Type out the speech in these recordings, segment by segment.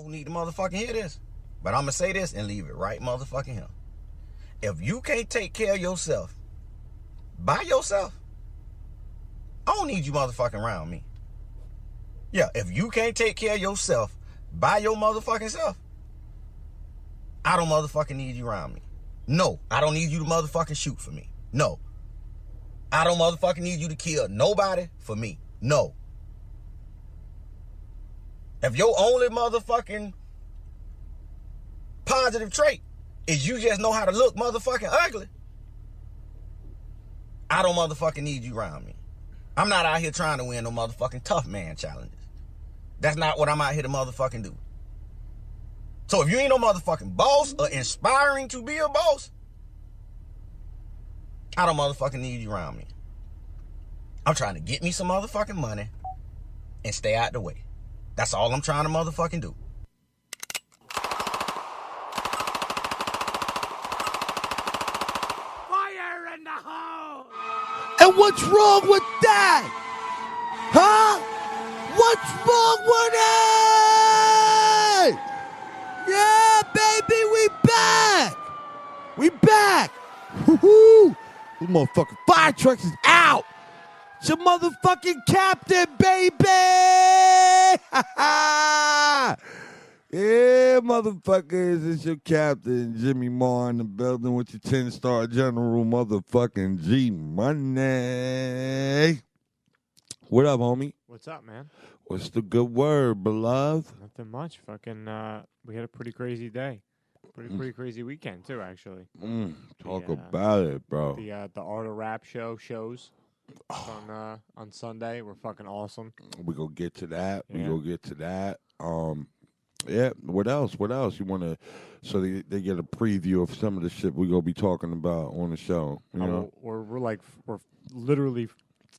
who need to motherfucking hear this, but I'm going to say this and leave it right motherfucking here. If you can't take care of yourself by yourself, I don't need you motherfucking around me. Yeah, if you can't take care of yourself by your motherfucking self, I don't motherfucking need you around me. No, I don't need you to motherfucking shoot for me. No. I don't motherfucking need you to kill nobody for me. No. If your only motherfucking positive trait is you just know how to look motherfucking ugly, I don't motherfucking need you around me. I'm not out here trying to win no motherfucking tough man challenges. That's not what I'm out here to motherfucking do. So if you ain't no motherfucking boss or inspiring to be a boss, I don't motherfucking need you around me. I'm trying to get me some motherfucking money and stay out the way. That's all I'm trying to motherfucking do. Fire in the hole! And what's wrong with that? Huh? What's wrong with it? Yeah, baby, we back. We back. Woo-hoo. This motherfucking fire trucks is out. It's your motherfucking captain, baby. Yeah, motherfuckers, it's your captain, Jimmy Marr in the building with your 10-star general motherfucking G Money. What up, homie? What's up, man? What's the good word, beloved? Nothing much. Fucking, we had a pretty crazy day. Pretty crazy weekend, too, actually. Talk about it, bro. The Art of Rap shows on Sunday were fucking awesome. We gonna get to that. Yeah. We gonna get to that. Yeah, what else? You want to, so they get a preview of some of the shit we gonna be talking about on the show. You know? We're literally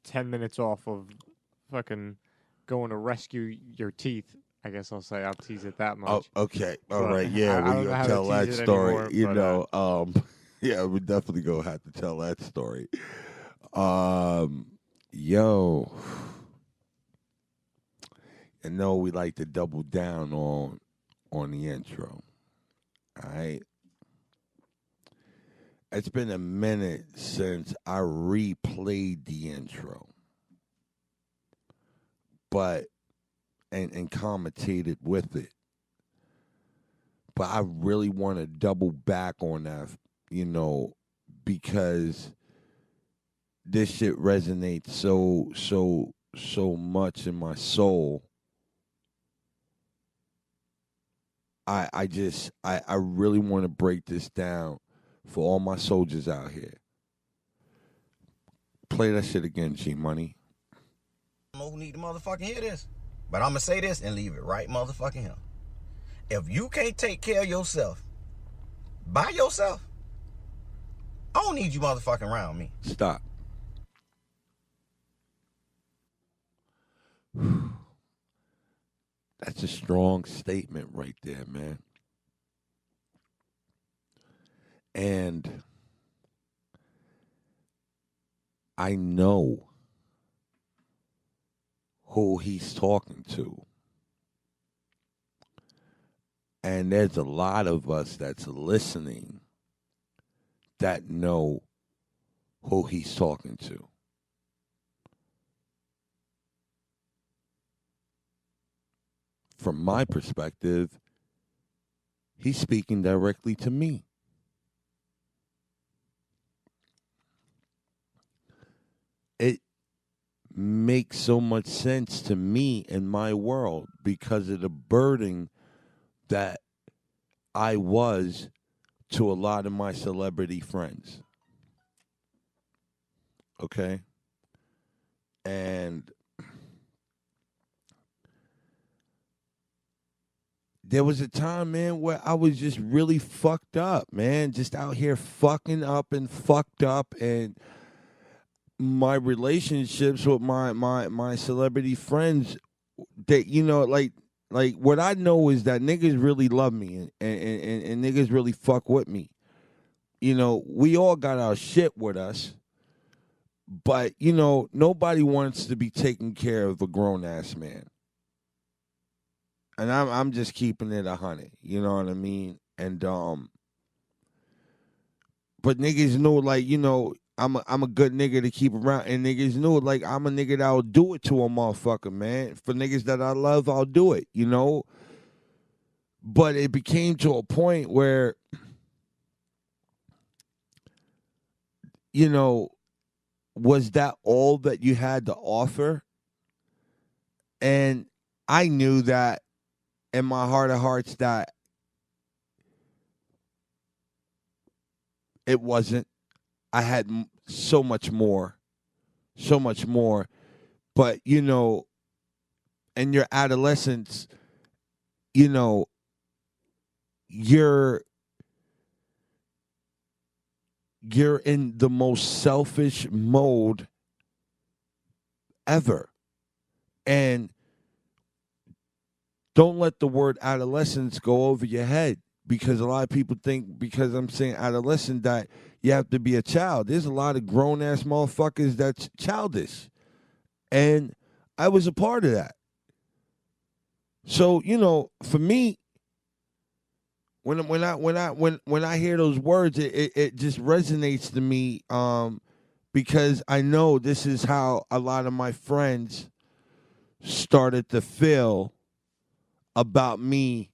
10 minutes off of fucking going to rescue your teeth. I guess I'll say I'll tease it that much. Oh, okay. All right. Yeah, we're going to tell that story. Yeah, we definitely going to have to tell that story. Yo. I know we like to double down on the intro. All right. It's been a minute since I replayed the intro. But and commentated with it. But I really want to double back on that, because this shit resonates so much in my soul. I really want to break this down for all my soldiers out here. Play that shit again, G Money. I don't know who need to motherfucking hear this, but I'm going to say this and leave it right motherfucking here. If you can't take care of yourself by yourself, I don't need you motherfucking around me. Stop. That's a strong statement right there, man. And I know who he's talking to. And there's a lot of us that's listening that know who he's talking to. From my perspective, he's speaking directly to me. It makes so much sense to me in my world because of the burden that I was to a lot of my celebrity friends. Okay? And there was a time, man, where I was just really fucked up, man. Just out here fucking up and fucked up. And my relationships with my celebrity friends, that, like what I know is that niggas really love me and niggas really fuck with me. We all got our shit with us. But, nobody wants to be taking care of a grown-ass man. And I'm just keeping it 100. You know what I mean? And but niggas know, like, I'm a good nigga to keep around, and niggas know, like, I'm a nigga that'll do it to a motherfucker, man. For niggas that I love, I'll do it, But it became to a point where, was that all that you had to offer? And I knew that in my heart of hearts that it wasn't. I had so much more. But, in your adolescence, you're in the most selfish mode ever. And don't let the word adolescence go over your head, because a lot of people think because I'm saying adolescent that you have to be a child. There's a lot of grown-ass motherfuckers that's childish. And I was a part of that. So, for me, when I hear those words, it just resonates to me, because I know this is how a lot of my friends started to feel about me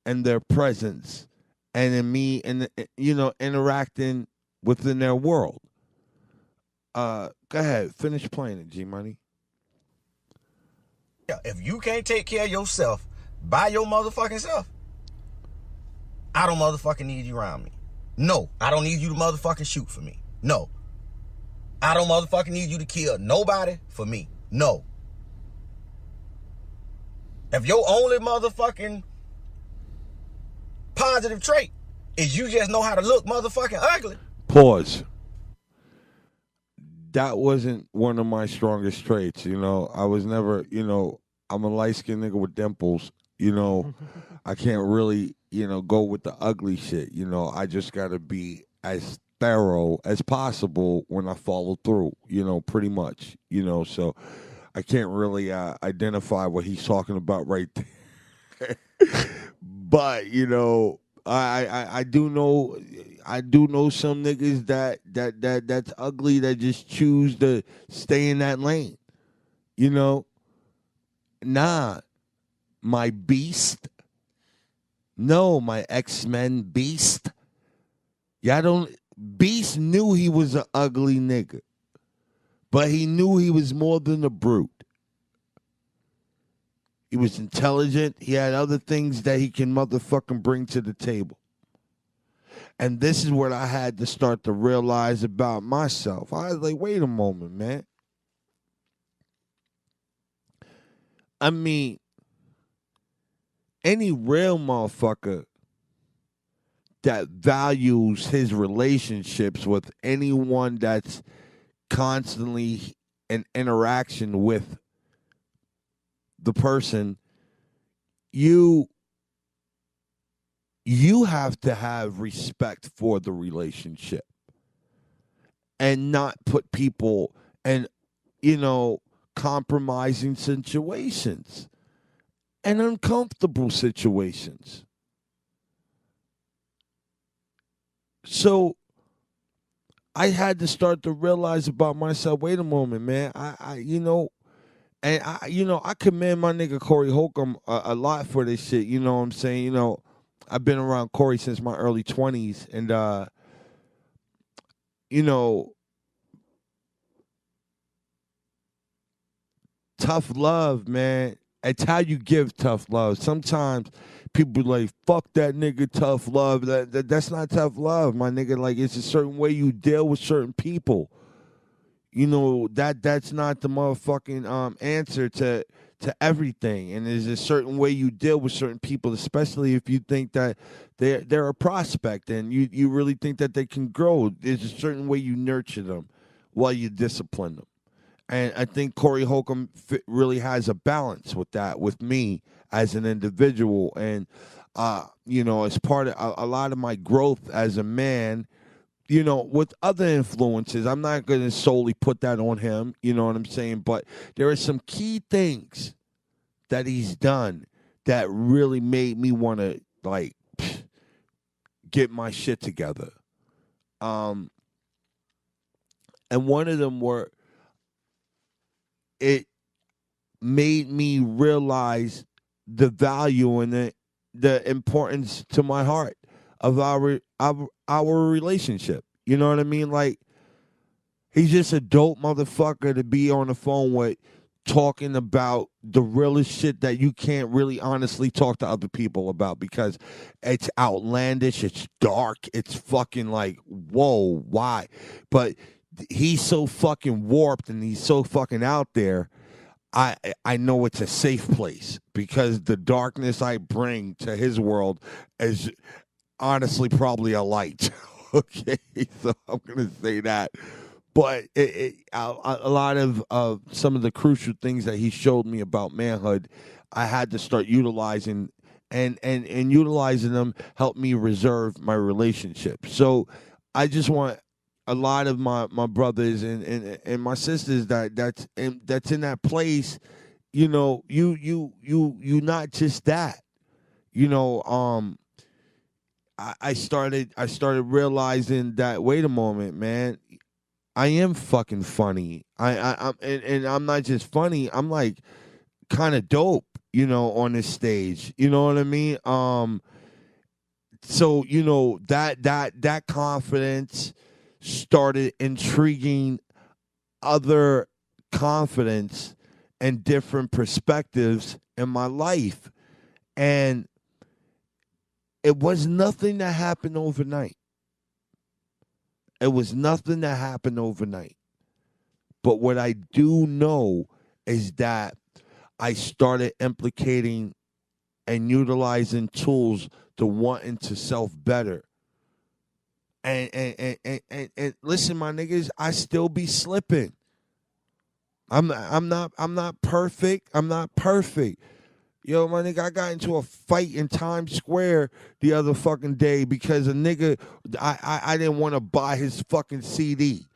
and their presence, and in me, and interacting within their world. Go ahead, finish playing it, G Money. Yeah, if you can't take care of yourself by your motherfucking self, I don't motherfucking need you around me. No, I don't need you to motherfucking shoot for me. No. I don't motherfucking need you to kill nobody for me. No. If your only motherfucking positive trait is you just know how to look motherfucking ugly. Pause. That wasn't one of my strongest traits, I was never, I'm a light-skinned nigga with dimples, I can't really, go with the ugly shit, I just gotta be as thorough as possible when I follow through, pretty much, so I can't really identify what he's talking about right there. But, I do know some niggas that's ugly that just choose to stay in that lane. Nah, my beast. No, my X-Men beast. Beast knew he was an ugly nigga, but he knew he was more than a brute. He was intelligent. He had other things that he can motherfucking bring to the table. And this is what I had to start to realize about myself. I was like, wait a moment, man. I mean, any real motherfucker that values his relationships with anyone that's constantly in interaction with the person, you have to have respect for the relationship and not put people in, compromising situations and uncomfortable situations. So I had to start to realize about myself, wait a moment, man, I commend my nigga Corey Holcomb a lot for this shit. You know what I'm saying? I've been around Corey since my early 20s, and tough love, man. It's how you give tough love. Sometimes people be like, fuck that nigga, tough love. That's not tough love, my nigga. Like, it's a certain way you deal with certain people. That's not the motherfucking answer to everything. And there's a certain way you deal with certain people, especially if you think that they're a prospect and you really think that they can grow. There's a certain way you nurture them while you discipline them. And I think Corey Holcomb really has a balance with that, with me as an individual. And, as part of a lot of my growth as a man, with other influences, I'm not going to solely put that on him, you know what I'm saying? But there are some key things that he's done that really made me want to like get my shit together. And one of them were, it made me realize the value and the importance to my heart of our relationship. You know what I mean? Like, he's just a dope motherfucker to be on the phone with, talking about the realest shit that you can't really honestly talk to other people about because it's outlandish, it's dark, it's fucking like, whoa, why? But he's so fucking warped and he's so fucking out there. I know it's a safe place because the darkness I bring to his world is honestly probably a light. Okay, so I'm gonna say that. But a lot of some of the crucial things that he showed me about manhood, I had to start utilizing, and utilizing them helped me reserve my relationship. So I just want a lot of my brothers and my sisters that's in that place. You know, you not just that. You know, I started realizing that, wait a moment, man, I am fucking funny. And I'm not just funny. I'm like kind of dope, you know, on this stage. You know what I mean? So you know that confidence started intriguing other confidence and different perspectives in my life, and it was nothing that happened overnight. It was nothing that happened overnight. But what I do know is that I started implicating and utilizing tools to wanting to self better. And listen, my niggas, I still be slipping. I'm not perfect. I'm not perfect. Yo, my nigga, I got into a fight in Times Square the other fucking day because a nigga, I didn't want to buy his fucking CD.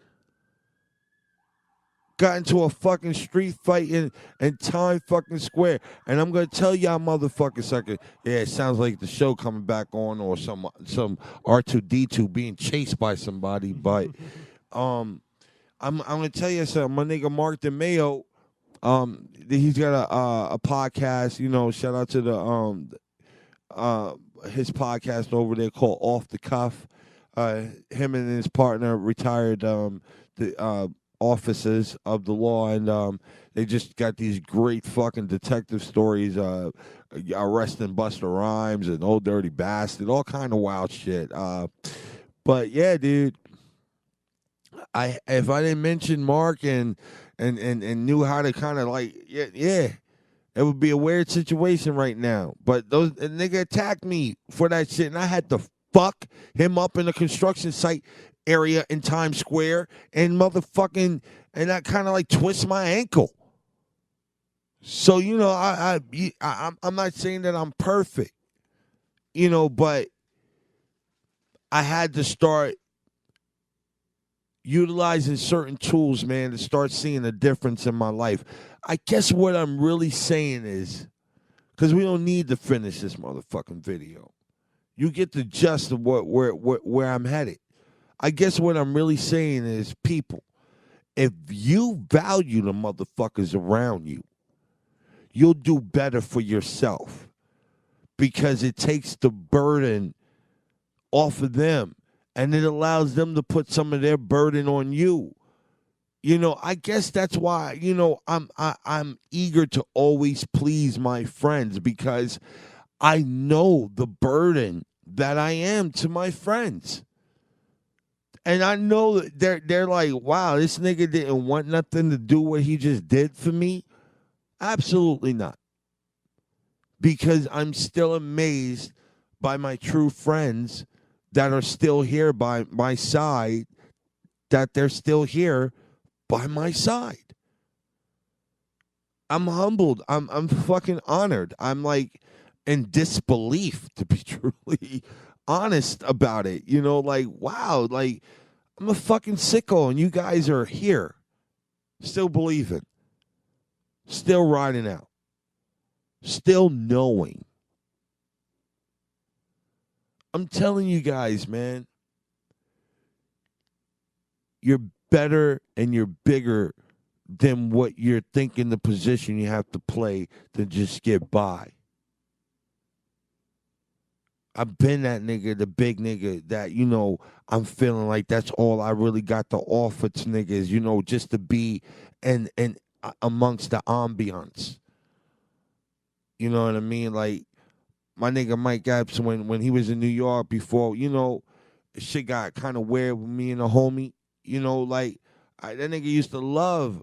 Got into a fucking street fight in Times fucking Square. And I'm going to tell y'all motherfucking sucker, yeah, it sounds like the show coming back on or some R2-D2 being chased by somebody. But I'm going to tell you something. My nigga Mark DeMayo, he's got a podcast, you know, shout out to the his podcast over there called Off the Cuff. Him and his partner retired the officers of the law, and they just got these great fucking detective stories, arresting Busta Rhymes and Old Dirty Bastard, all kind of wild shit. But yeah, dude, if I didn't mention Mark and knew how to kind of like, yeah, it would be a weird situation right now. But those nigga attacked me for that shit, and I had to fuck him up in a construction site area in Times Square, and motherfucking, and that kind of like twist my ankle. So you know, I'm not saying that I'm perfect, you know, but I had to start utilizing certain tools, man, to start seeing a difference in my life. I guess what I'm really saying is, because we don't need to finish this motherfucking video. You get the gist of where I'm headed. I guess what I'm really saying is, people, if you value the motherfuckers around you, you'll do better for yourself because it takes the burden off of them. And it allows them to put some of their burden on you. You know, I guess that's why, you know, I'm eager to always please my friends because I know the burden that I am to my friends. And I know that they're like, wow, this nigga didn't want nothing to do what he just did for me. Absolutely not. Because I'm still amazed by my true friends that are still here by my side, that they're still here by my side. I'm humbled. I'm fucking honored. I'm like in disbelief, to be truly honest about it. You know, like, wow, like I'm a fucking sicko and you guys are here. Still believing. Still riding out. still knowing. I'm telling you guys, man, you're better and you're bigger than what you're thinking the position you have to play to just get by. I've been that nigga, the big nigga that, I'm feeling like that's all I really got to offer to niggas, just to be and amongst the ambiance. You know what I mean? Like my nigga Mike Epps when he was in New York before, shit got kind of weird with me and a homie. That nigga used to love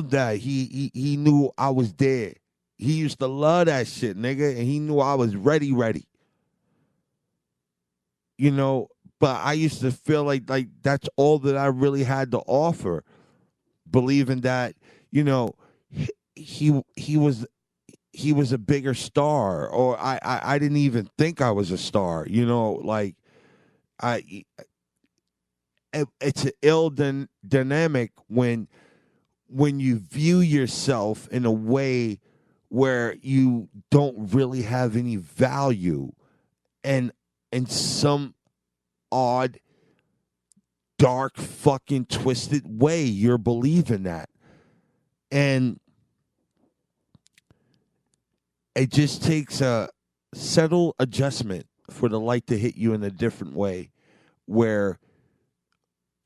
that. He knew I was there. He used to love that shit, nigga, and he knew I was ready. But I used to feel like that's all that I really had to offer, believing that, he was a bigger star, or I didn't even think I was a star, it's an ill dynamic when you view yourself in a way where you don't really have any value, and in some odd, dark, fucking twisted way you're believing that. And it just takes a subtle adjustment for the light to hit you in a different way, where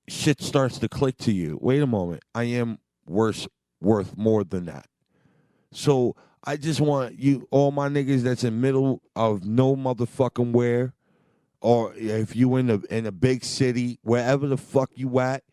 shit starts to click to you. Wait a moment, I am worth more than that. So I just want you, all my niggas that's in middle of no motherfucking where, or if you in a big city, wherever the fuck you at,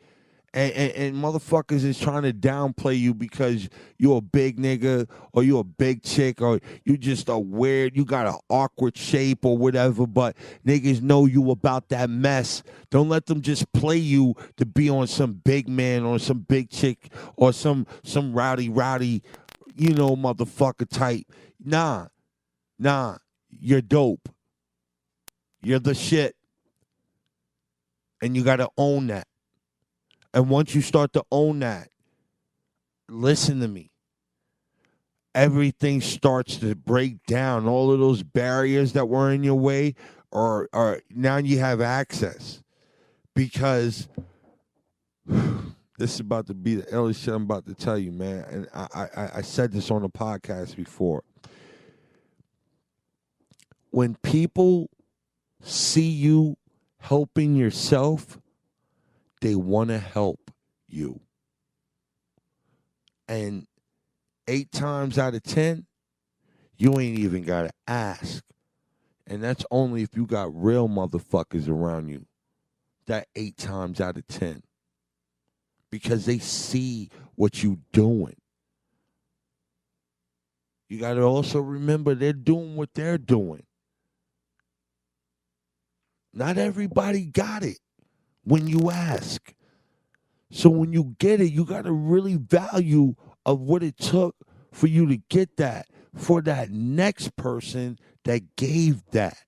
and motherfuckers is trying to downplay you because you're a big nigga or you a big chick or you just a weird, you got an awkward shape or whatever, but niggas know you about that mess. Don't let them just play you to be on some big man or some big chick or some rowdy, motherfucker type. Nah, you're dope. You're the shit. And you got to own that. And once you start to own that, listen to me. Everything starts to break down. All of those barriers that were in your way are now you have access. Because this is about to be the illest shit I'm about to tell you, man. And I said this on the podcast before. When people see you helping yourself, they want to help you. And 8 times out of 10, you ain't even got to ask. And that's only if you got real motherfuckers around you. That 8 times out of 10. Because they see what you doing. You got to also remember they're doing what they're doing. Not everybody got it when you ask. So when you get it, you got to really value of what it took for you to get that, for that next person that gave that.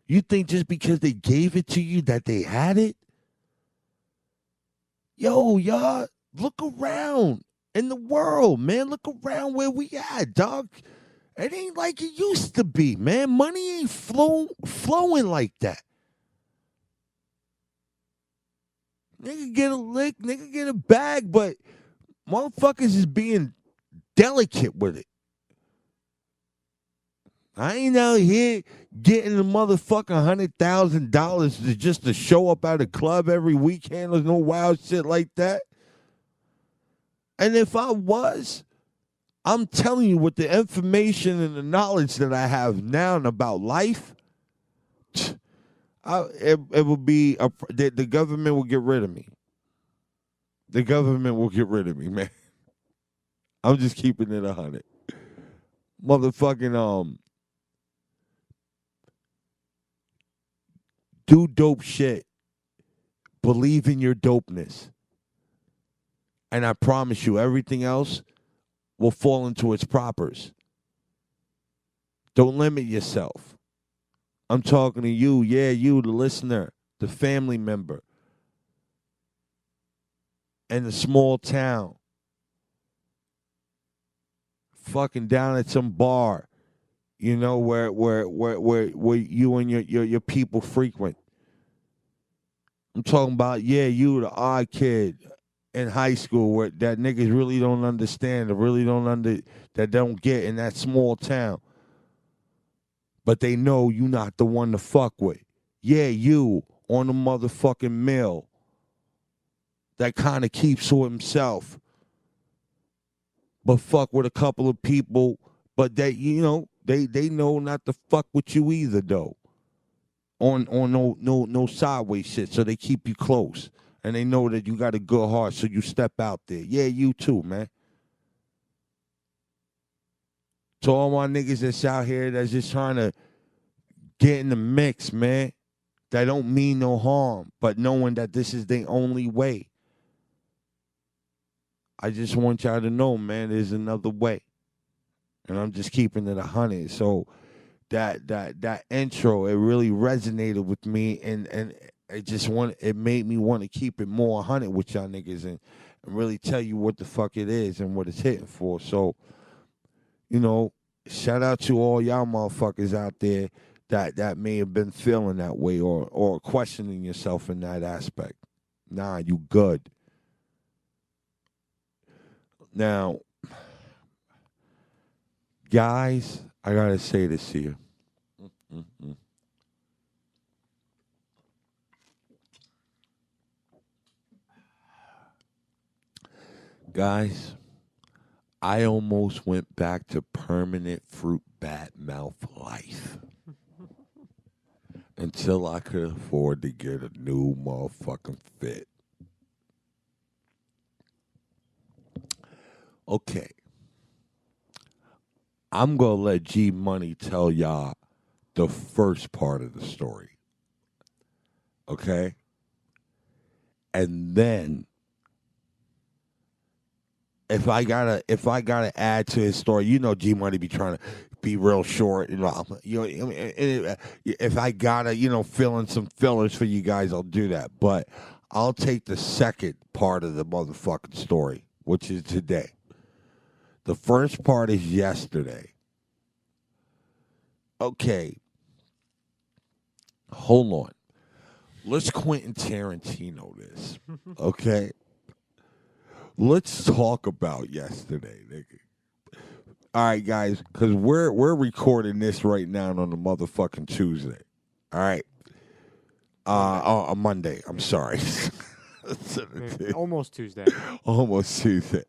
You think just because they gave it to you that they had it? Yo, y'all, look around in the world, man. Look around where we at, dog. It ain't like it used to be, man. Money ain't flowing like that. Nigga get a lick, nigga get a bag, but motherfuckers is being delicate with it. I ain't out here getting the motherfucking $100,000 just to show up at a club every weekend. There's no wild shit like that. And if I was, I'm telling you, with the information and the knowledge that I have now about life, it would be the government will get rid of me. The government will get rid of me, man. I'm just keeping it 100. Motherfucking do dope shit. Believe in your dopeness. And I promise you, everything else will fall into its propers. Don't limit yourself. I'm talking to you, you, the listener, the family member, in the small town. fucking down at some bar, you know, where you and your people frequent. I'm talking about, yeah, you the odd kid in high school where that niggas really don't understand, or really that don't get in that small town. But they know you not the one to fuck with. Yeah, you on the motherfucking mill that kind of keeps to himself, but fuck with a couple of people, but that, you know, they know not to fuck with you either though. On no sideways shit, so they keep you close. And they know that you got a good heart, so you step out there. Yeah, you too, man. To all my niggas that's out here that's just trying to get in the mix, man, that don't mean no harm, but knowing that this is the only way. I just want y'all to know, man, there's another way. And I'm just keeping it 100. So that intro, it really resonated with me, and it made me want to keep it more 100 with y'all niggas and really tell you what the fuck it is and what it's hitting for. So, you know, shout out to all y'all motherfuckers out there that may have been feeling that way or questioning yourself in that aspect. Nah, you good. Now, guys, I gotta say this to you. Guys, I almost went back to permanent fruit bat mouth life until I could afford to get a new motherfucking fit. Okay. I'm going to let G Money tell y'all the first part of the story. Okay? And then if I gotta add to his story, you know G Money be trying to be real short, you know, if I gotta, you know, fill in some fillers for you guys, I'll do that. But I'll take the second part of the motherfucking story, which is today. The first part is yesterday. Okay. Hold on. Let's Quentin Tarantino this. Okay? Let's talk about yesterday, nigga. All right, guys, because we're recording this right now on a motherfucking Tuesday. All right? On Monday. I'm sorry. Almost Tuesday. Almost Tuesday.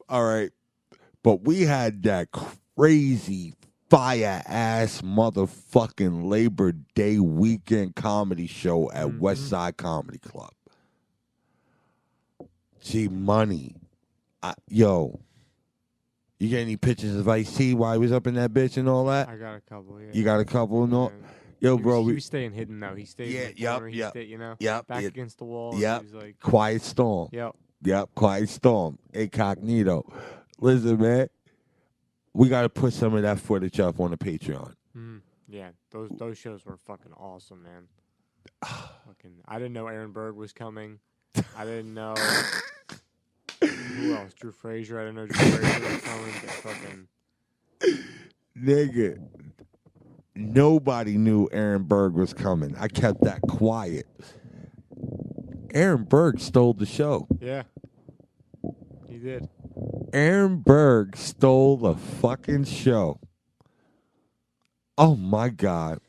All right. But we had that crazy fire-ass motherfucking Labor Day weekend comedy show at West Side Comedy Club. G Money. Yo, you get any pictures of Ice-T while he was up in that bitch and all that? I got a couple, yeah. You got a couple and all? Yeah. Yo, bro. He was staying hidden, though. He stayed in the corner. He stayed, you know, back against the wall. Yep. He was like, Quiet Storm. Yep, Quiet Storm. Incognito. Listen, man. We got to put some of that footage up on the Patreon. Yeah, those shows were fucking awesome, man. I didn't know Aaron Berg was coming. I didn't know who else. Drew Frazier. I didn't know Drew Frazier was coming. But fucking nigga, nobody knew Aaron Berg was coming. I kept that quiet. Aaron Berg stole the show. Yeah, he did. Aaron Berg stole the fucking show. Oh, my God.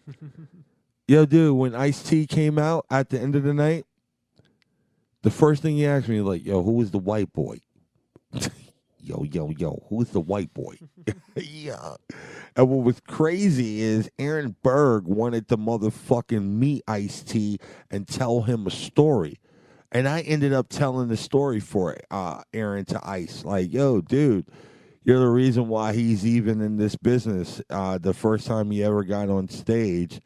Yo, dude, when Ice-T came out at the end of the night, the first thing he asked me, like, yo, who is the white boy? Yo, who is the white boy? Yeah. And what was crazy is Aaron Berg wanted to motherfucking meet Ice-T and tell him a story. And I ended up telling the story for Aaron to Ice. Like, yo, dude, you're the reason why he's even in this business. The first time he ever got on stage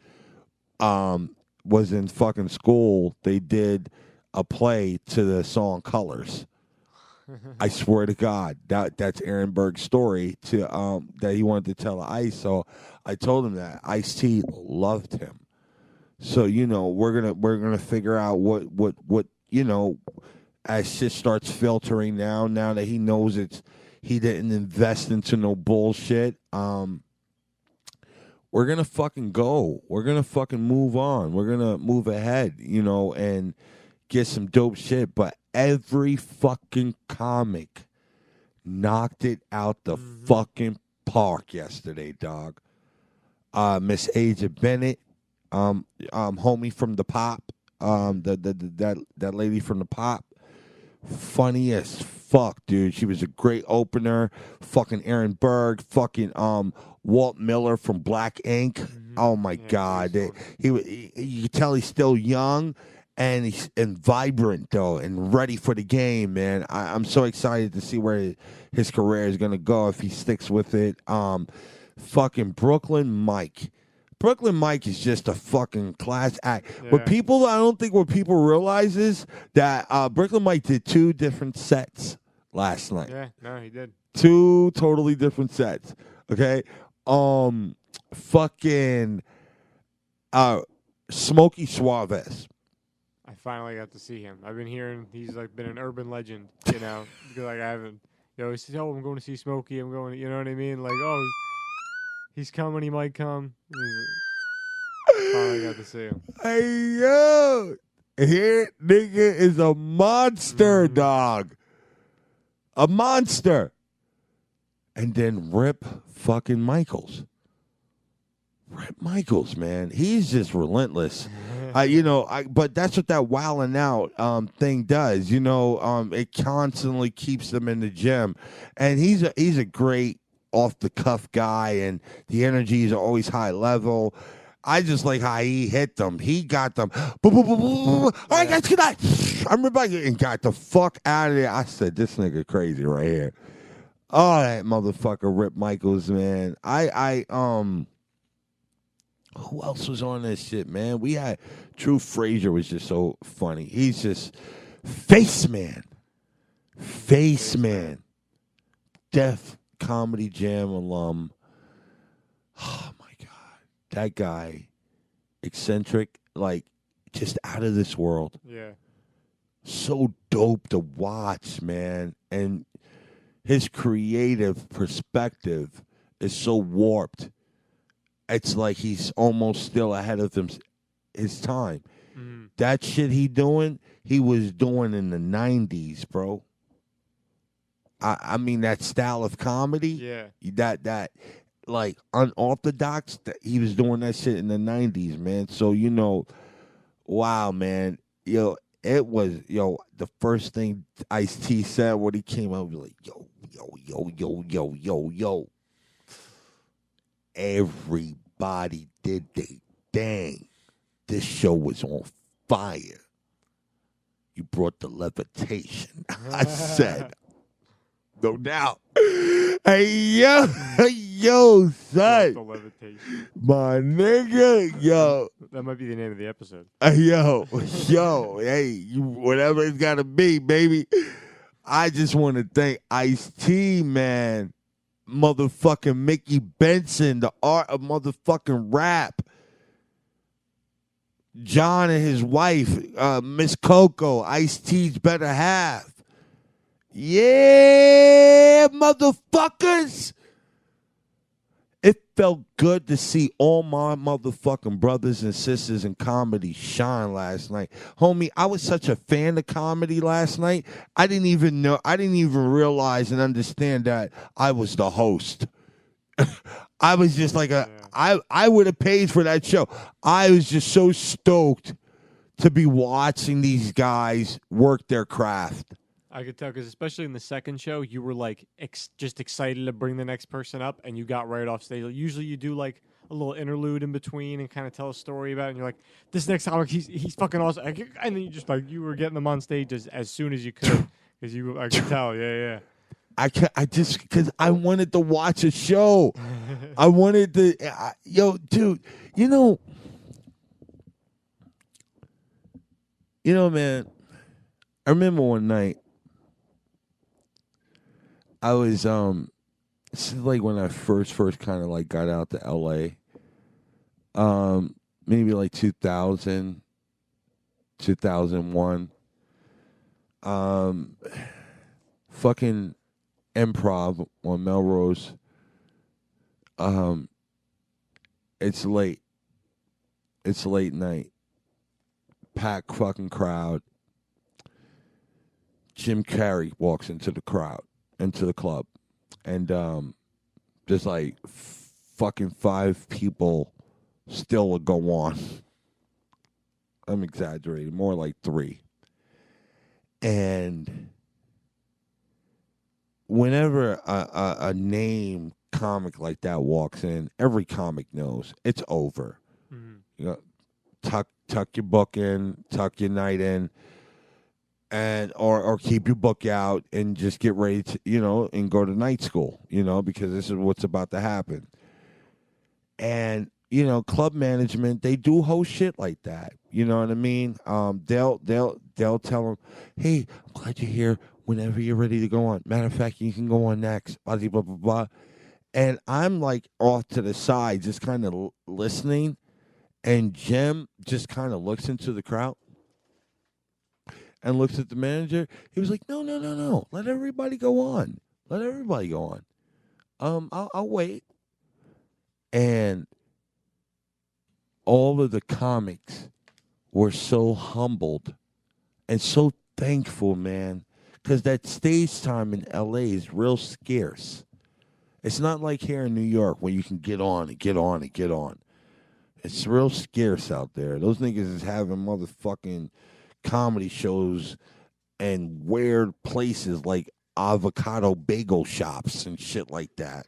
was in fucking school. They did a play to the song Colors. I swear to God, that's Aaron Berg's story to that he wanted to tell Ice. So I told him that Ice-T loved him. So, you know, we're gonna figure out what you know, as shit starts filtering now that he knows He didn't invest into no bullshit. We're gonna fucking go. We're gonna fucking move on. We're gonna move ahead, and get some dope shit. But every fucking comic knocked it out the fucking park yesterday, dog. Miss Aja Bennett, homie from the Pop, that lady from the Pop, funny as fuck, dude. She was a great opener. Fucking Aaron Berg, fucking Walt Miller from Black Ink. Oh my God, you can tell he's still young. And he's vibrant though, and ready for the game, man. I'm so excited to see where his career is gonna go if he sticks with it. Fucking Brooklyn Mike. Brooklyn Mike is just a fucking class act. Yeah. I don't think what people realize is that Brooklyn Mike did 2 different sets last night. Yeah, no, he did. 2 totally different sets. Okay, fucking Smokey Suarez. I finally got to see him. I've been hearing he's like been an urban legend, because like I haven't. He says, "Oh, I'm going to see Smokey. I'm going." You know what I mean? Like, oh, he's coming. He might come. Finally got to see him. Hey yo, here nigga is a monster, dog. A monster. And then Rip fucking Michaels. Rip Michaels, man, he's just relentless. But that's what that wilding out thing does. It constantly keeps them in the gym, and he's a great off the cuff guy, and the energy is always high level. I just like how he hit them. He got them. All right, guys, good night. I'm Rebecca, and got the fuck out of there. I said, this nigga crazy right here. Oh, that motherfucker, Rip Michaels, man. Who else was on this shit, man? We had Drew Frazier was just so funny. He's just Face Man. Def Comedy Jam alum. Oh my God. That guy, eccentric, like just out of this world. Yeah. So dope to watch, man. And his creative perspective is so warped. It's like he's almost still ahead of his time. Mm-hmm. That shit he was doing in the 90s, bro. I mean, that style of comedy, yeah, that like unorthodox, he was doing that shit in the 90s, man. So, wow, man. It was, the first thing Ice-T said when he came out, he was like, yo. Everybody did they dang. This show was on fire. You brought the levitation. I said, no doubt. Hey, yo, son. The levitation. My nigga, yo. That might be the name of the episode. Yo, hey, whatever it's got to be, baby. I just want to thank Ice-T, man. Motherfucking Mickey Benson, the art of motherfucking rap. John and his wife, Miss Coco, Ice-T's better half. Yeah, motherfuckers. It felt good to see all my motherfucking brothers and sisters in comedy shine last night. Homie, I was such a fan of comedy last night. I didn't even realize and understand that I was the host. I was just like I would have paid for that show. I was just so stoked to be watching these guys work their craft. I could tell, because especially in the second show, you were like just excited to bring the next person up, and you got right off stage. Usually you do like a little interlude in between and kind of tell a story about it, and you're like, this next comic, he's fucking awesome. And then you just like, you were getting them on stage as soon as you could, because I could tell, yeah. I just, because I wanted to watch a show. I wanted to, dude, man, I remember one night, I was, this is like when I first kind of like got out to LA. Maybe like 2000, 2001. Fucking Improv on Melrose. It's late. It's late night. Packed fucking crowd. Jim Carrey walks into the club, and there's like fucking 5 people still go on. I'm exaggerating, more like 3. And whenever a name comic like that walks in, every comic knows it's over. Mm-hmm. You know, tuck your book in, tuck your night in, and or keep your book out and just get ready to, and go to night school, because this is what's about to happen. And club management, they do whole shit like that. You know what I mean? They'll tell them, "Hey, I'm glad you're here. Whenever you're ready to go on. Matter of fact, you can go on next." Blah blah blah blah. Blah. And I'm like off to the side, just kind of listening. And Jim just kind of looks into the crowd and looks at the manager. He was like, "No. Let everybody go on. Let everybody go on. I'll wait." And all of the comics were so humbled and so thankful, man, because that stage time in L.A. is real scarce. It's not like here in New York where you can get on and get on and get on. It's real scarce out there. Those niggas is having motherfucking comedy shows in weird places like avocado bagel shops and shit like that.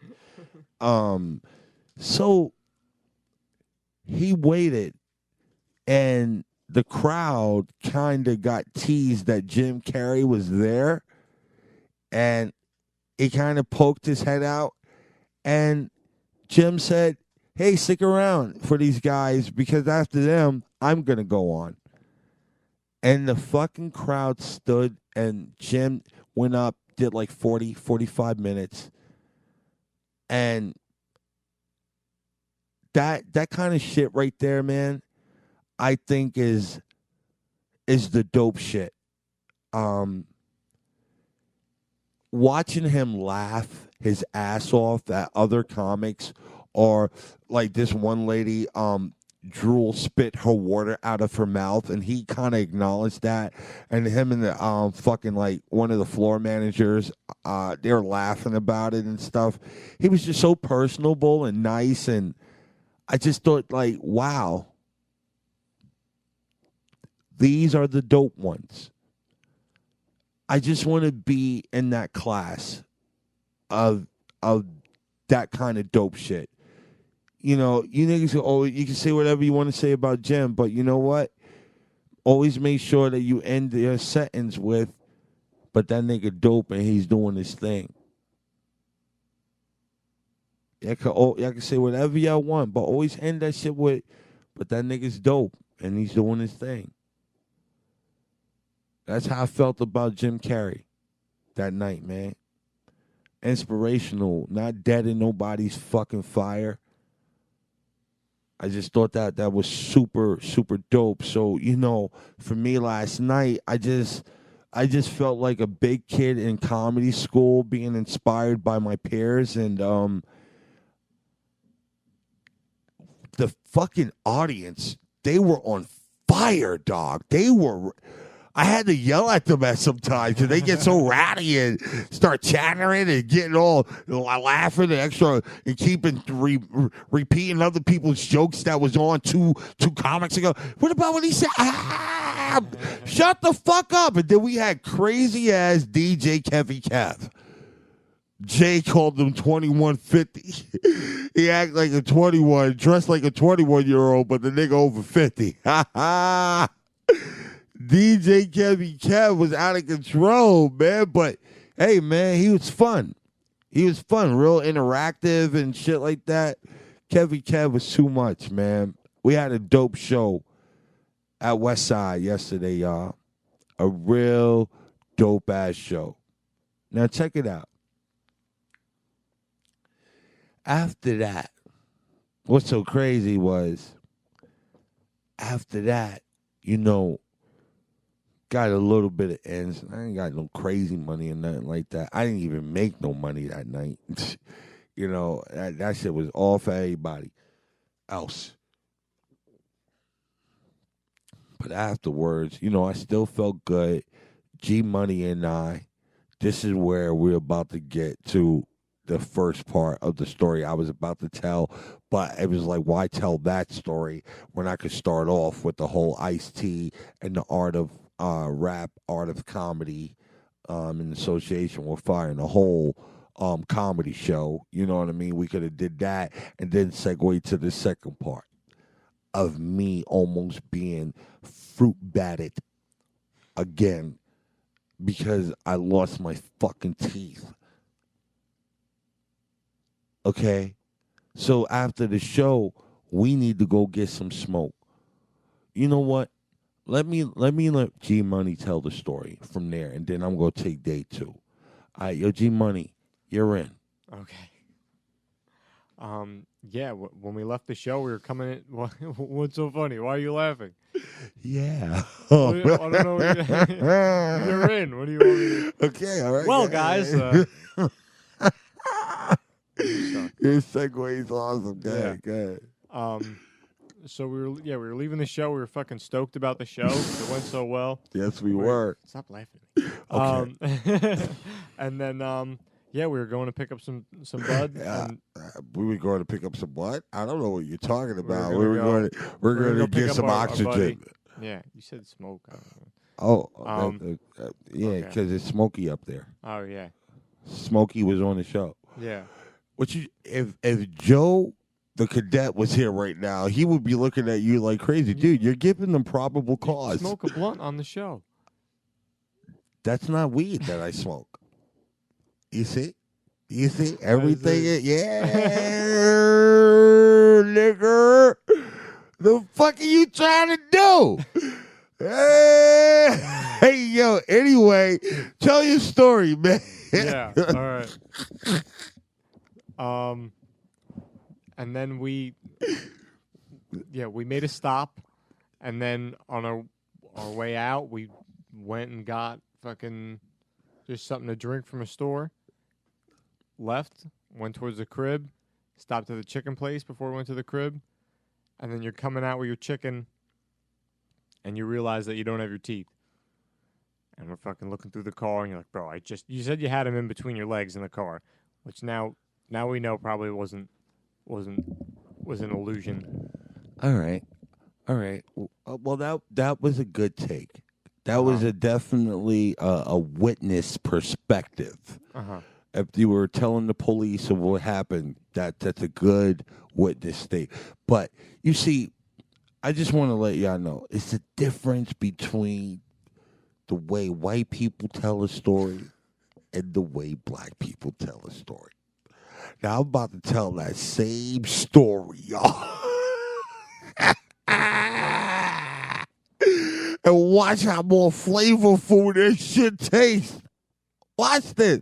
So he waited, and the crowd kind of got teased that Jim Carrey was there, and he kind of poked his head out, and Jim said, "Hey, stick around for these guys, because after them, I'm going to go on." And the fucking crowd stood, and Jim went up, did like 40, 45 minutes. And that kind of shit right there, man, I think is the dope shit. Watching him laugh his ass off at other comics, or like this one lady, drool spit her water out of her mouth, and he kind of acknowledged that, and him and the fucking like one of the floor managers, they were laughing about it and stuff. He was just so personable and nice, and I just thought, like, wow, these are the dope ones. I just want to be in that class of that kind of dope shit. You niggas you can say whatever you want to say about Jim, but you know what? Always make sure that you end your sentence with, "But that nigga dope and he's doing his thing." Y'all can say whatever y'all want, but always end that shit with, "But that nigga's dope and he's doing his thing." That's how I felt about Jim Carrey that night, man. Inspirational, not dead in nobody's fucking fire. I just thought that was super, super dope. So, for me last night, I just felt like a big kid in comedy school being inspired by my peers, and the fucking audience, they were on fire, dog. I had to yell at them at sometimes because they get so rowdy and start chattering and getting all laughing and extra and keeping repeating other people's jokes that was on two comics ago. What about what he said? Shut the fuck up. And then we had crazy ass DJ Kevy Kev. Jay called him 2150. He acted like a 21, dressed like a 21-year-old, but the nigga over 50. DJ Kevy Kev was out of control, man. But, hey, man, he was fun. Real interactive and shit like that. Kevy Kev was too much, man. We had a dope show at Westside yesterday, y'all. A real dope-ass show. Now, check it out. After that, what's so crazy was, after that, got a little bit of ends. I ain't got no crazy money or nothing like that. I didn't even make no money that night. You know, that shit was all for everybody else. But afterwards, you know, I still felt good. G Money and I, this is where we're about to get to the first part of the story I was about to tell. But it was like, why tell that story when I could start off with the whole Ice-T and the art of rap, art of comedy in association with Fire and the whole comedy show. You know what I mean? We could have did that and then segue to the second part of me almost being fruit batted again because I lost my fucking teeth. Okay? So after the show, we need to go get some smoke. You know what? Let G Money tell the story from there, and then I'm gonna take day 2. All right, yo, G Money, you're in. Okay. Yeah, when we left the show, we were coming in. What's so funny? Why are you laughing? Yeah. I don't know. You're in. What do you want me to... Okay, all right. Well, guys. Your segue's awesome. Good. So we were leaving the show. We were fucking stoked about the show. It went so well. Yes, we were. Stop laughing at me. Okay. And then we were going to pick up some bud. We were going to pick up some what? I don't know what you're talking about. We're going to get some oxygen. Yeah, you said smoke. I don't know. Yeah, because it's smoky up there. Oh yeah. Smokey was on the show. Yeah. If Joe the cadet was here right now, he would be looking at you like crazy. Dude, you're giving them probable cause. Smoke a blunt on the show. That's not weed that I smoke. You see? Everything nigga. The fuck are you trying to do? Hey, yo, anyway, tell your story, man. Yeah, all right. And then we made a stop, and then on our way out, we went and got fucking just something to drink from a store. Left, went towards the crib, stopped at the chicken place before we went to the crib, and then you're coming out with your chicken, and you realize that you don't have your teeth. And we're fucking looking through the car, and you're like, bro, you said you had them in between your legs in the car, which now we know probably was an illusion. All right. Well, that was a good take. That was definitely a witness perspective. If you were telling the police of what happened, that's a good witness state. But you see, I just want to let y'all know, it's the difference between the way white people tell a story and the way black people tell a story. Now, I'm about to tell that same story, y'all. And watch how more flavorful this shit tastes. Watch this.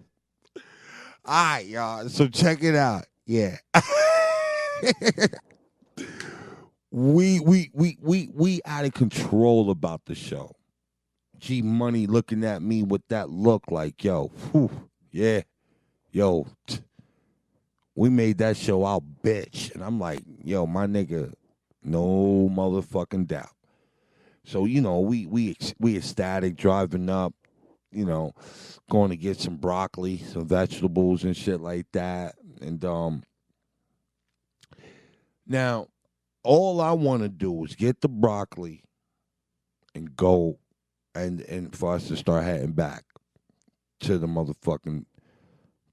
All right, y'all. So check it out. Yeah. We out of control about the show. G Money looking at me with that look like, yo, we made that show our bitch. And I'm like, yo, my nigga, no motherfucking doubt. So, you know, we ecstatic driving up, you know, going to get some broccoli, some vegetables and shit like that. And now all I want to do is get the broccoli and go and for us to start heading back to the motherfucking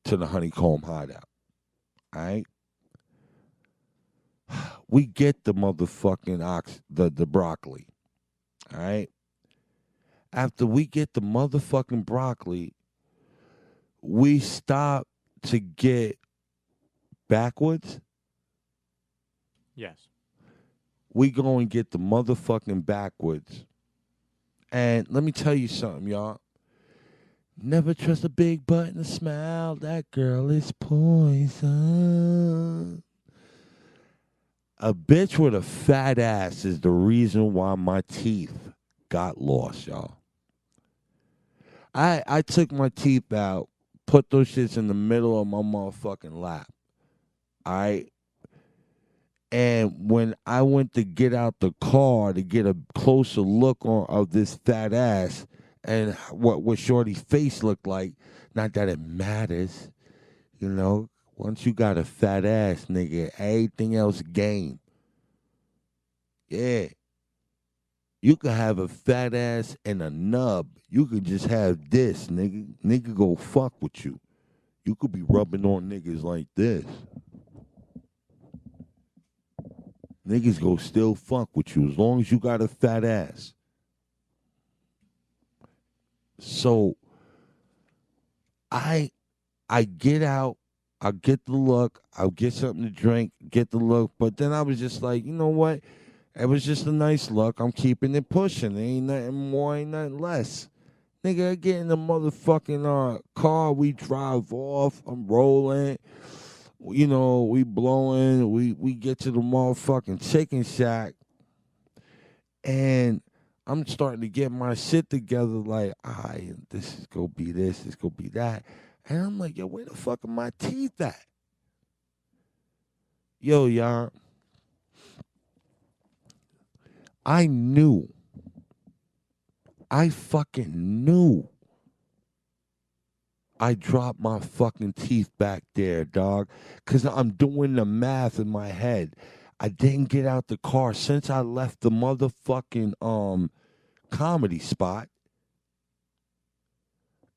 to the honeycomb hideout. All right? We get the motherfucking the broccoli. All right? After we get the motherfucking broccoli, we stop to get backwards. Yes. We go and get the motherfucking backwards. And let me tell you something, y'all. Never trust a big butt and a smile. That girl is poison. A bitch with a fat ass is the reason why my teeth got lost, y'all. I took my teeth out, put those shits in the middle of my motherfucking lap. All right. And when I went to get out the car to get a closer look on of this fat ass and what Shorty's face looked like, not that it matters, you know. Once you got a fat ass, nigga, everything else game. Yeah. You could have a fat ass and a nub. You could just have this, nigga. Nigga go fuck with you. You could be rubbing on niggas like this. Niggas go still fuck with you as long as you got a fat ass. So I get out, I get the look, I'll get something to drink, get the look, but then I was just like, you know what? It was just a nice look. I'm keeping it pushing. There ain't nothing more, ain't nothing less. Nigga, I get in the motherfucking car, we drive off, I'm rolling. You know, we blowing, we get to the motherfucking chicken shack, and I'm starting to get my shit together like, this is gonna be this is gonna be that. And I'm like, yo, where the fuck are my teeth at? Yo, y'all. I fucking knew I dropped my fucking teeth back there, dog. Because I'm doing the math in my head. I didn't get out the car since I left the motherfucking comedy spot.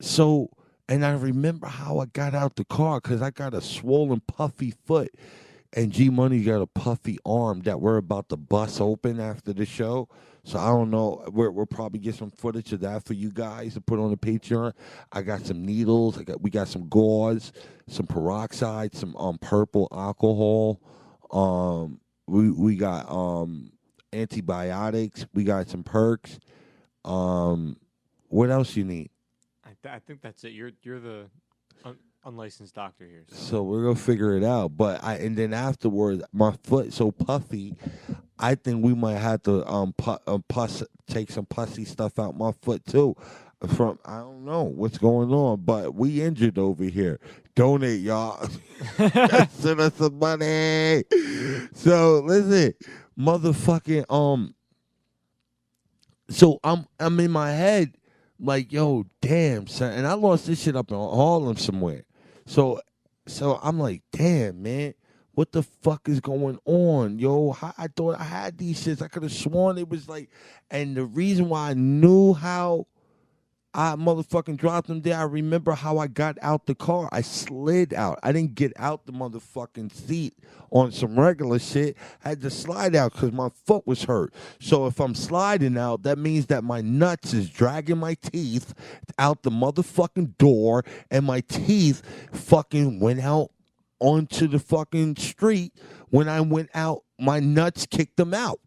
So, and I remember how I got out the car because I got a swollen, puffy foot. And G Money got a puffy arm that we're about to bust open after the show. So I don't know. We'll probably get some footage of that for you guys to put on the Patreon. I got some needles. We got some gauze, some peroxide, some purple alcohol. We got antibiotics. We got some perks. What else you need? I think that's it. You're the unlicensed doctor here. So we're gonna figure it out. But and then afterwards, my foot so puffy, I think we might have to take some pussy stuff out my foot too. From I don't know what's going on, but we injured over here. Donate, y'all. Send us some money. So listen, motherfucking So I'm in my head like, yo, damn, son, and I lost this shit up in Harlem somewhere. So I'm like, damn, man, what the fuck is going on, yo? I thought I had these shits. I could have sworn it was like, and the reason why I knew how I motherfucking dropped them there, I remember how I got out the car. I slid out. I didn't get out the motherfucking seat on some regular shit. I had to slide out because my foot was hurt. So if I'm sliding out, that means that my nuts is dragging my teeth out the motherfucking door, and my teeth fucking went out onto the fucking street. When I went out, my nuts kicked them out.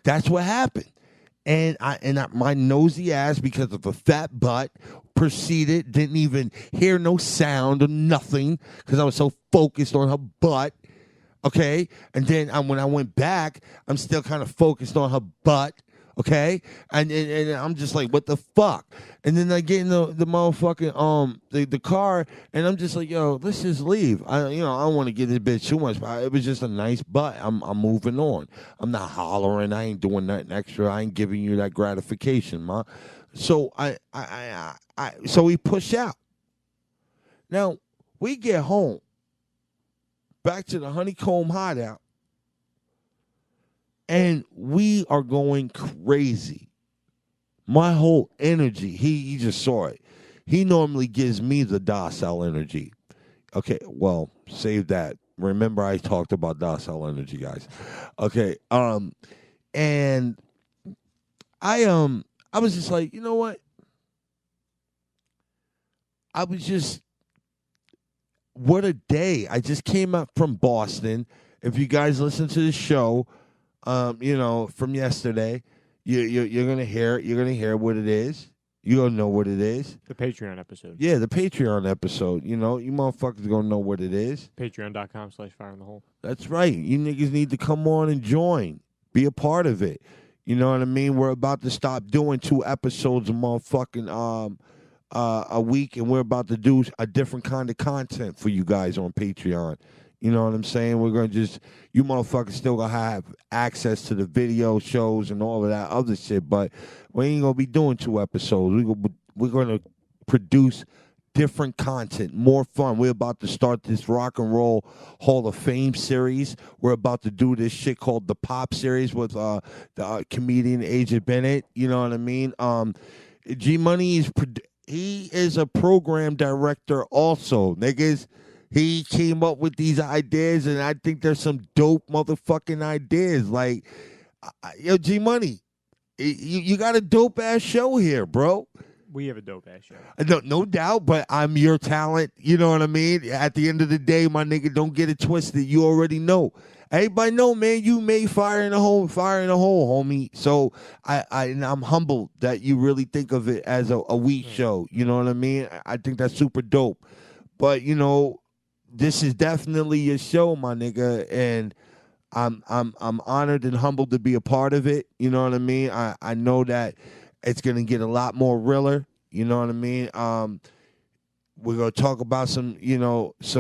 That's what happened. And my nosy ass, because of a fat butt, proceeded, didn't even hear no sound or nothing because I was so focused on her butt. Okay? And then when I went back, I'm still kind of focused on her butt. Okay? And I'm just like, what the fuck? And then I get in the motherfucking the car, and I'm just like, yo, let's just leave. I don't want to get this bitch too much, but it was just a nice butt. I'm moving on. I'm not hollering. I ain't doing nothing extra. I ain't giving you that gratification, ma. So so we push out. Now we get home, back to the Honeycomb Hideout. And we are going crazy. My whole energy, he just saw it. He normally gives me the docile energy. Okay, well, save that. Remember I talked about docile energy, guys. Okay, and I was just like, you know what? I was just, what a day. I just came up from Boston. If you guys listen to the show, from yesterday, you're gonna hear it. You're gonna hear what it is. You're gonna know what it is. The Patreon episode. Yeah, the Patreon episode. You motherfuckers gonna know what it is. Patreon.com/fireinthehole. That's right. You niggas need to come on and join. Be a part of it. You know what I mean? We're about to stop doing 2 episodes a motherfucking a week, and we're about to do a different kind of content for you guys on Patreon. You know what I'm saying? We're gonna you motherfuckers still gonna have access to the video shows and all of that other shit, but we ain't gonna be doing 2 episodes. We're gonna produce different content, more fun. We're about to start this Rock and Roll Hall of Fame series. We're about to do this shit called the Pop series with the comedian Agent Bennett. You know what I mean? G Money he is a program director also, niggas. He came up with these ideas, and I think there's some dope motherfucking ideas. Like, yo, G Money, you got a dope ass show here, bro. We have a dope ass show. No doubt, but I'm your talent. You know what I mean? At the end of the day, my nigga, don't get it twisted. You already know. Everybody know, man, you made fire in the hole, homie. So I'm humbled that you really think of it as a weed show. You know what I mean? I think that's super dope. But, you know, this is definitely your show, my nigga, and I'm honored and humbled to be a part of it. You know what I mean? I know that it's gonna get a lot more realer. You know what I mean? We're gonna talk about some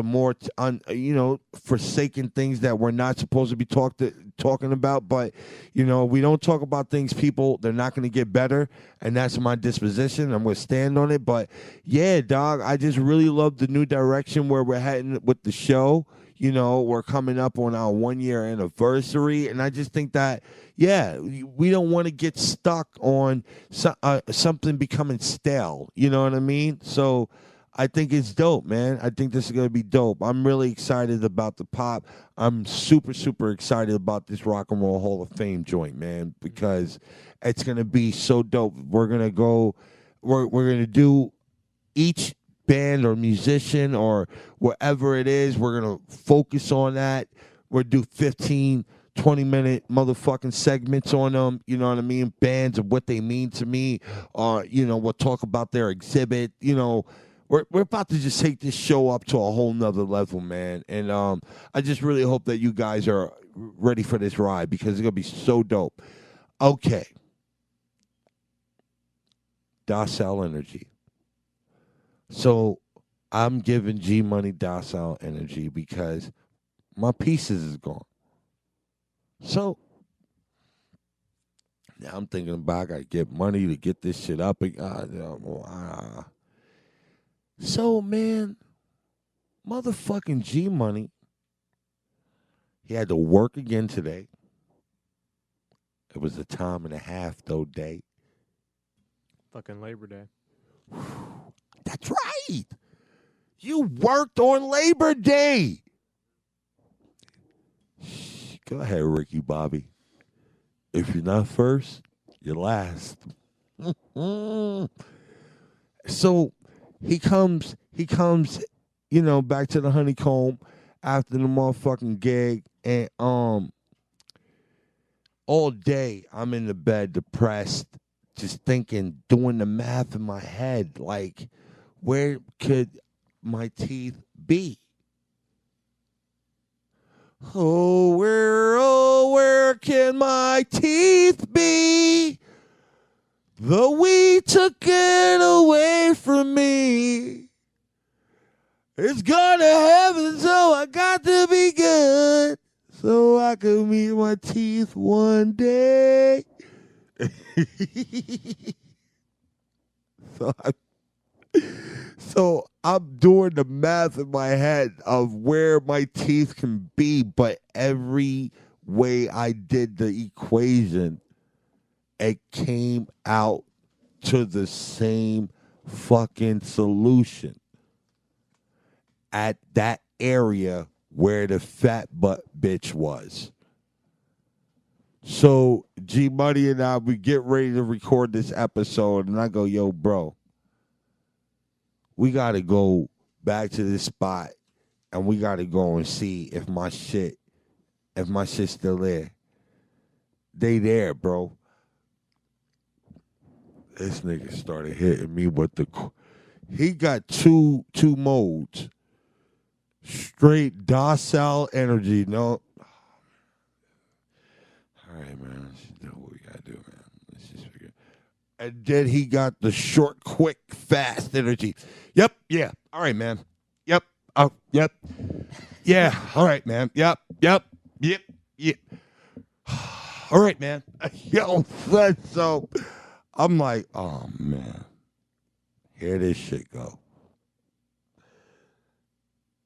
more forsaken things that we're not supposed to be talking about. But we don't talk about things, people. They're not gonna get better, and that's my disposition. I'm gonna stand on it. But yeah, dog, I just really love the new direction where we're heading with the show. We're coming up on our 1-year anniversary, and I just think that, we don't want to get stuck on something becoming stale. You know what I mean? So I think it's dope, man. I think this is going to be dope. I'm really excited about the Pop. I'm super, super excited about this Rock and Roll Hall of Fame joint, man, because it's going to be so dope. We're going to go, we're going to do each band or musician or wherever it is, we're going to focus on that. We'll do 15, 20-minute motherfucking segments on them, you know what I mean? Bands and what they mean to me. We'll talk about their exhibit. We're about to just take this show up to a whole nother level, man. And I just really hope that you guys are ready for this ride because it's going to be so dope. Okay. Docile Energy. So I'm giving G Money Docile Energy because my pieces is gone. So now I'm thinking about I got to get money to get this shit up. So, man, motherfucking G Money, he had to work again today. It was a time and a half, though, day. Fucking Labor Day. That's right. You worked on Labor Day. Go ahead, Ricky Bobby. If you're not first, you're last. So he comes, back to the Honeycomb after the motherfucking gig, and all day I'm in the bed depressed, just thinking, doing the math in my head, like, where could my teeth be? Oh, where can my teeth be? The weed took it away from me. It's gone to heaven, so I got to be good, so I can meet my teeth one day. So I'm doing the math in my head of where my teeth can be, but every way I did the equation, it came out to the same fucking solution at that area where the fat butt bitch was. So G Money and I, we get ready to record this episode, and I go, yo, bro, we got to go back to this spot, and we got to go and see if my shit's still there. They there, bro. This nigga started hitting me with he got two modes. Straight docile energy. No. All right, man. Let's do what we got to do, man. Let's just figure. And then he got the short, quick fast energy. Yep, yeah. All right, man. Yep. Oh, yep. Yeah. All right, man. Yep. All right, man. Yo, so I'm like, oh man, here this shit go.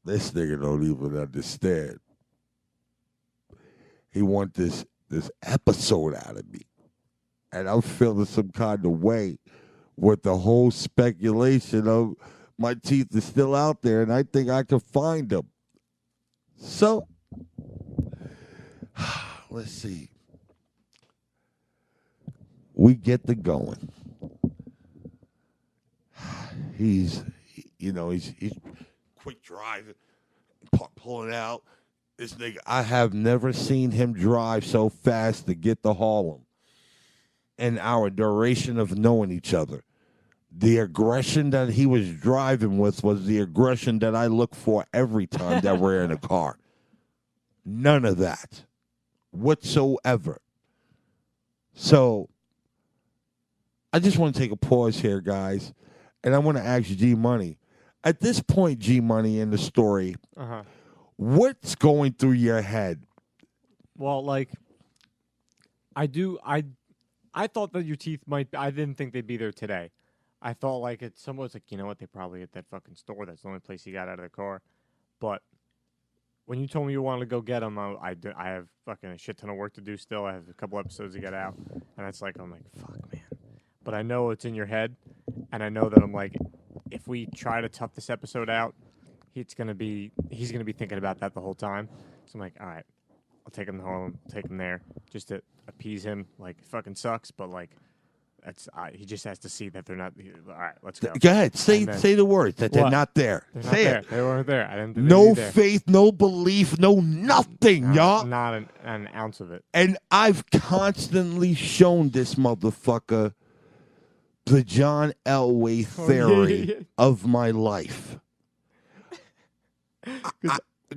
This nigga don't even understand. He want this episode out of me. And I'm feeling some kind of way with the whole speculation of my teeth is still out there and I think I can find them. So, let's see. We get the going. He's quick driving, pulling out. This nigga, I have never seen him drive so fast to get to Harlem in our duration of knowing each other. The aggression that he was driving with was the aggression that I look for every time that we're in a car. None of that whatsoever. So, I just want to take a pause here, guys, and I want to ask G Money. At this point, G Money, in the story, what's going through your head? Well, like, I thought that your teeth might. I didn't think they'd be there today. I thought like someone was like, you know what? They probably at that fucking store. That's the only place he got out of the car. But when you told me you wanted to go get them, I have fucking a shit ton of work to do still. I have a couple episodes to get out, and it's like I'm like, fuck, man. But I know it's in your head, and I know that I'm like, if we try to tough this episode out, he's gonna be thinking about that the whole time. So I'm like, all right, I'll take him to Harlem, take him there, just to appease him. Like, it fucking sucks, but like, he just has to see that they're not. All right, let's go. Go ahead, say the words that they're not there. They're say not it. There. They weren't there. I didn't. No faith, no belief, no nothing, y'all. Not an ounce of it. And I've constantly shown this motherfucker the John Elway theory of my life.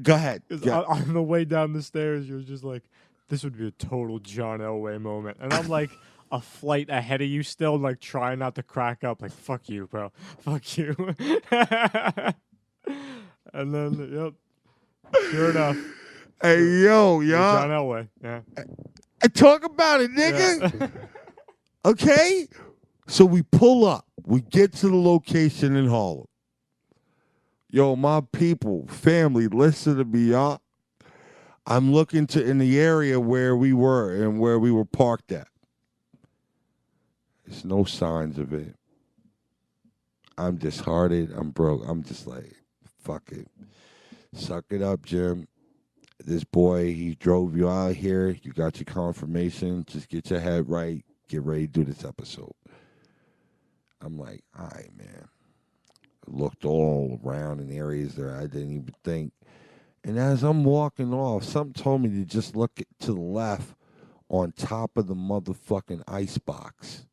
Go ahead. On the way down the stairs, you were just like, this would be a total John Elway moment. And I'm like a flight ahead of you still, like trying not to crack up. Like, fuck you, bro. Fuck you. And then, yep. Sure enough. Hey, yo, y'all. John Elway. Yeah. Talk about it, nigga. Yeah. Okay? So we pull up. We get to the location in Harlem. Yo, my people, family, listen to me, y'all. I'm looking in the area where we were and where we were parked at. There's no signs of it. I'm disheartened. I'm broke. I'm just like, fuck it. Suck it up, Jim. This boy, he drove you out here. You got your confirmation. Just get your head right. Get ready to do this episode. I'm like, all right, man. I looked all around in areas that I didn't even think. And as I'm walking off, something told me to just look to the left on top of the motherfucking icebox.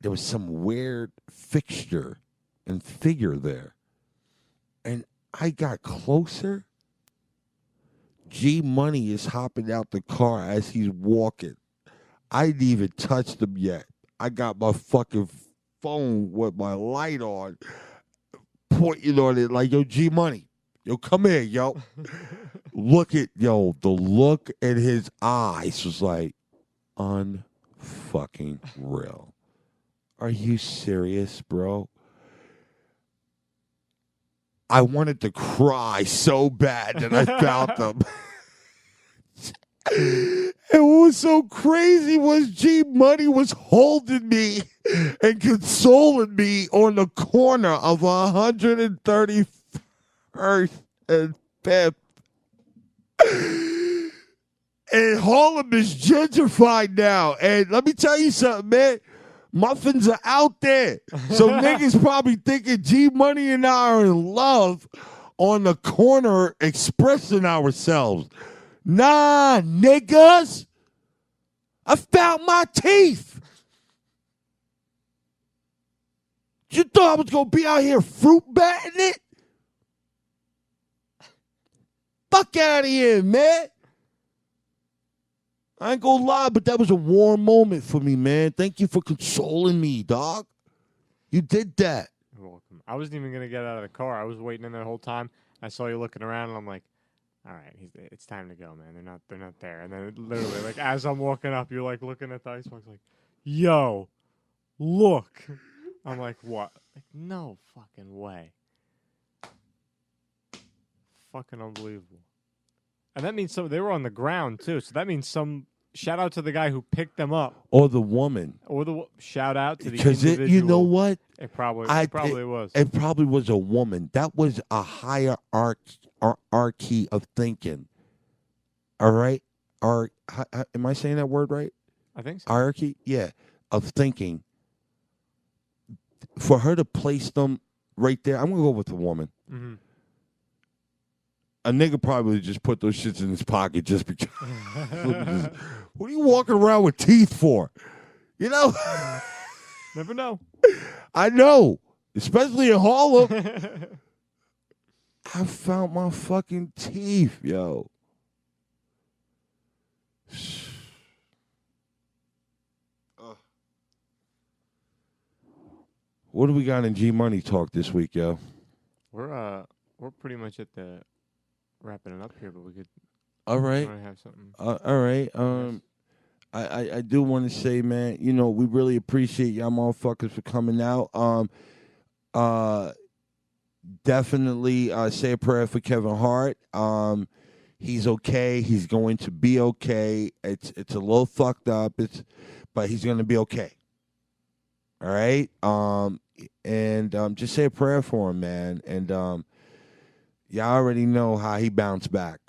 There was some weird fixture and figure there. And I got closer. G Money is hopping out the car as he's walking. I didn't even touch them yet. I got my fucking phone with my light on, pointing on it like, yo, G Money. Yo, come here, yo. The look in his eyes was like, unfucking real. Are you serious, bro? I wanted to cry so bad that I found them. And what was so crazy was G Money was holding me and consoling me on the corner of 131st and 5th. And Harlem is gentrified now. And let me tell you something, man. Muffins are out there. So niggas probably thinking G Money and I are in love on the corner expressing ourselves. Nah, niggas. I found my teeth. You thought I was going to be out here fruit batting it? Fuck out of here, man. I ain't gonna lie, but that was a warm moment for me, man. Thank you for consoling me, dog. You did that. You're welcome. I wasn't even gonna get out of the car. I was waiting in there the whole time. I saw you looking around, and I'm like, all right, it's time to go, man. They're not there. And then literally, like as I'm walking up, you're like looking at the icebox, like, yo, look. I'm like, what? Like, no fucking way. Fucking unbelievable. And that means they were on the ground too. So that means shout out to the guy who picked them up, Or the woman. or shout out to the Because individual. you know what? It probably was. It probably was a woman. That was a hierarchy of thinking. All right? Am I saying that word right? I think so. Hierarchy? Yeah. Of thinking. For her to place them right there, I'm going to go with the woman. Mm-hmm. A nigga probably just put those shits in his pocket just because. What are you walking around with teeth for? You know? Never know. I know. Especially in Harlem. I found my fucking teeth, yo. What do we got in G Money talk this week, yo? We're pretty much at the wrapping it up here, but we could. All right. Have something. All right. I do want to say, man, you know, we really appreciate y'all motherfuckers for coming out. Definitely say a prayer for Kevin Hart. He's okay. He's going to be okay. It's a little fucked up. But he's going to be okay. All right. And just say a prayer for him, man. And y'all already know how he bounced back.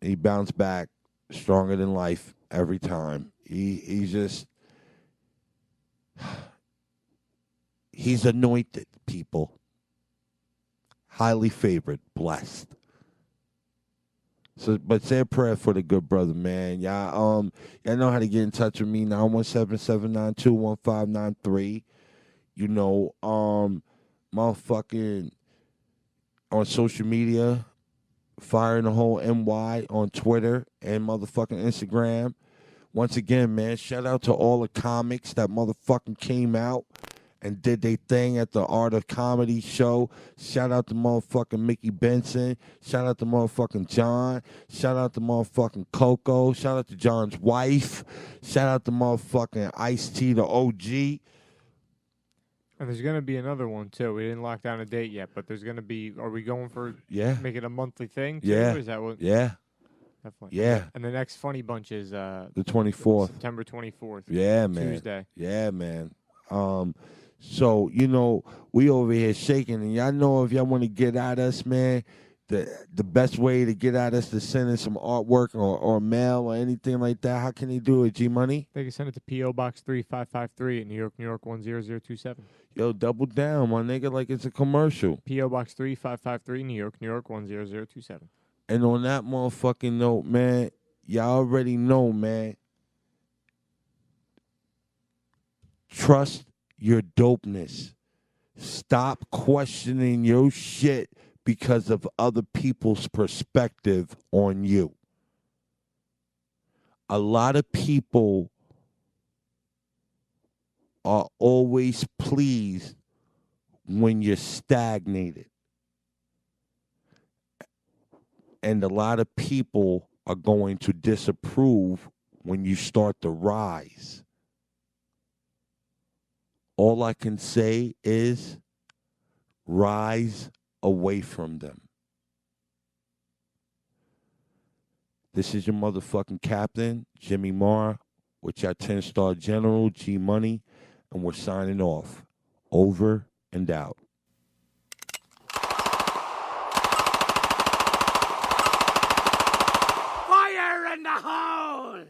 He bounced back stronger than life every time. He's anointed, people. Highly favored, blessed. So, but say a prayer for the good brother, man. Y'all know how to get in touch with me, 917-792-1593. You know, motherfucking on social media, Fire in the Hole NY on Twitter and motherfucking Instagram. Once again, man, shout out to all the comics that motherfucking came out and did their thing at the Art of Comedy show. Shout out to motherfucking Mickey Benson. Shout out to motherfucking John. Shout out to motherfucking Coco. Shout out to John's wife. Shout out to motherfucking Ice-T, the OG. And there's going to be another one, too. We didn't lock down a date yet, but there's going to be... Are we going for... Yeah. Make it a monthly thing, too? Yeah. Is that what... Yeah. Definitely. Yeah. And the next Funny Bunch is... the 24th. September 24th. Yeah, man. Tuesday. Yeah, man. So, you know, we over here shaking, and y'all know if y'all want to get at us, man, the best way to get at us is to send in some artwork or mail or anything like that. How can they do it, G-Money? They can send it to P.O. Box 3553 in New York, New York 10027. Yo, double down, my nigga, like it's a commercial. P.O. Box 3553 New York, New York 10027. And on that motherfucking note, man, y'all already know, man. Trust your dopeness. Stop questioning your shit because of other people's perspective on you. A lot of people are always pleased when you're stagnated. And a lot of people are going to disapprove when you start to rise. All I can say is rise away from them. This is your motherfucking captain, Jimmy Marr, with your 10-star general, G Money, and we're signing off. Over and out. Fire in the hole!